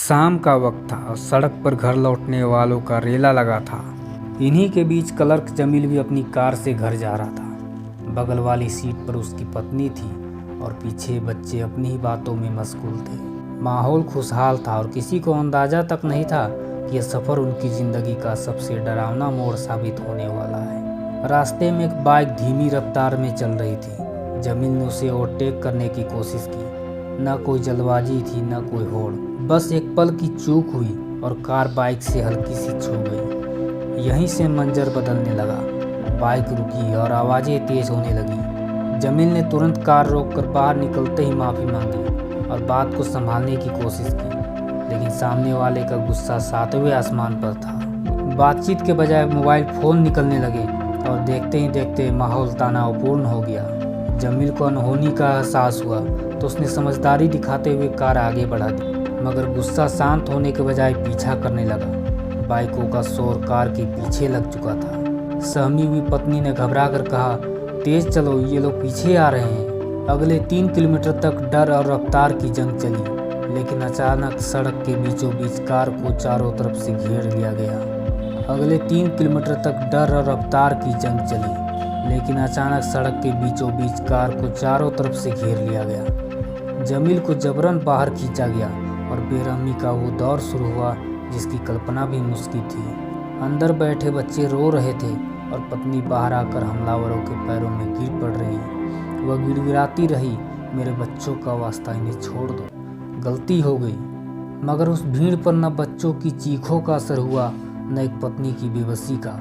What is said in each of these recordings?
शाम का वक्त था और सड़क पर घर लौटने वालों का रेला लगा था। इन्हीं के बीच क्लर्क जमील भी अपनी कार से घर जा रहा था। बगल वाली सीट पर उसकी पत्नी थी और पीछे बच्चे अपनी ही बातों में मशगूल थे। माहौल खुशहाल था और किसी को अंदाजा तक नहीं था कि यह सफ़र उनकी ज़िंदगी का सबसे डरावना मोड़ साबित होने वाला है। रास्ते में एक बाइक धीमी रफ्तार में चल रही थी। जमील ने उसे ओवरटेक करने की कोशिश की। न कोई जल्दबाजी थी न कोई होड़, बस एक पल की चूक हुई और कार बाइक से हल्की सी छू गई। यहीं से मंजर बदलने लगा। बाइक रुकी और आवाज़ें तेज होने लगी। जमील ने तुरंत कार रोककर बाहर निकलते ही माफ़ी मांगी और बात को संभालने की कोशिश की, लेकिन सामने वाले का गुस्सा सातवें आसमान पर था। बातचीत के बजाय मोबाइल फ़ोन निकलने लगे और देखते ही देखते माहौल तनावपूर्ण हो गया। जमील को अनहोनी का एहसास हुआ तो उसने समझदारी दिखाते हुए कार आगे बढ़ा दी, मगर गुस्सा शांत होने के बजाय पीछा करने लगा। बाइकों का शोर कार के पीछे लग चुका था। सहमी हुई पत्नी ने घबरा कर कहा, तेज चलो, ये लोग पीछे आ रहे हैं। अगले 3 किलोमीटर तक डर और रफ्तार की जंग चली, लेकिन अचानक सड़क के बीचों बीच कार को चारों तरफ से घेर लिया गया। अगले 3 किलोमीटर तक डर और रफ्तार की जंग चली, लेकिन अचानक सड़क के बीचों बीच कार को चारों तरफ से घेर लिया गया। जमील को जबरन बाहर खींचा गया और बेरहमी का वो दौर शुरू हुआ जिसकी कल्पना भी मुश्किल थी। अंदर बैठे बच्चे रो रहे थे और पत्नी बाहर आकर हमलावरों के पैरों में गिर पड़ रही। वह गिड़गिड़ाती रही, मेरे बच्चों का वास्ता, इन्हें छोड़ दो, गलती हो गई। मगर उस भीड़ पर न बच्चों की चीखों का असर हुआ न एक पत्नी की बेबसी का।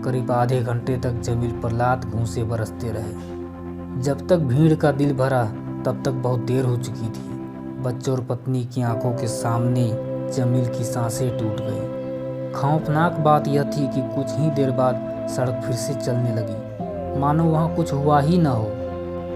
करीब आधे घंटे तक जमील पर लात घूंसे बरसते रहे। जब तक भीड़ का दिल भरा तब तक बहुत देर हो चुकी थी। बच्चों और पत्नी की आंखों के सामने जमील की सांसें टूट गई। खौफनाक बात यह थी कि कुछ ही देर बाद सड़क फिर से चलने लगी, मानो वहाँ कुछ हुआ ही न हो।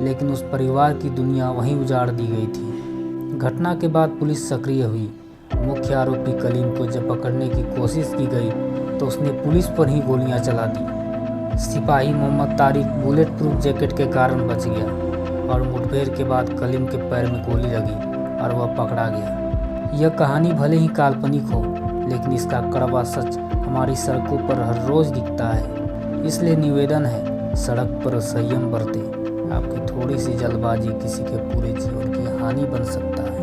लेकिन उस परिवार की दुनिया वहीं उजाड़ दी गई थी। घटना के बाद पुलिस सक्रिय हुई। मुख्य आरोपी कलीम को जब पकड़ने की कोशिश की गई तो उसने पुलिस पर ही गोलियां चला दी। सिपाही Mohammad Tariq bulletproof jacket के कारण बच गया और मुठभेड़ के बाद कलीम के पैर में गोली लगी और वह पकड़ा गया। यह कहानी भले ही काल्पनिक हो, लेकिन इसका कड़वा सच हमारी सड़कों पर हर रोज़ दिखता है। इसलिए निवेदन है, सड़क पर संयम बरतें। आपकी थोड़ी सी जल्दबाजी किसी के पूरे जीवन की हानि बन सकता है।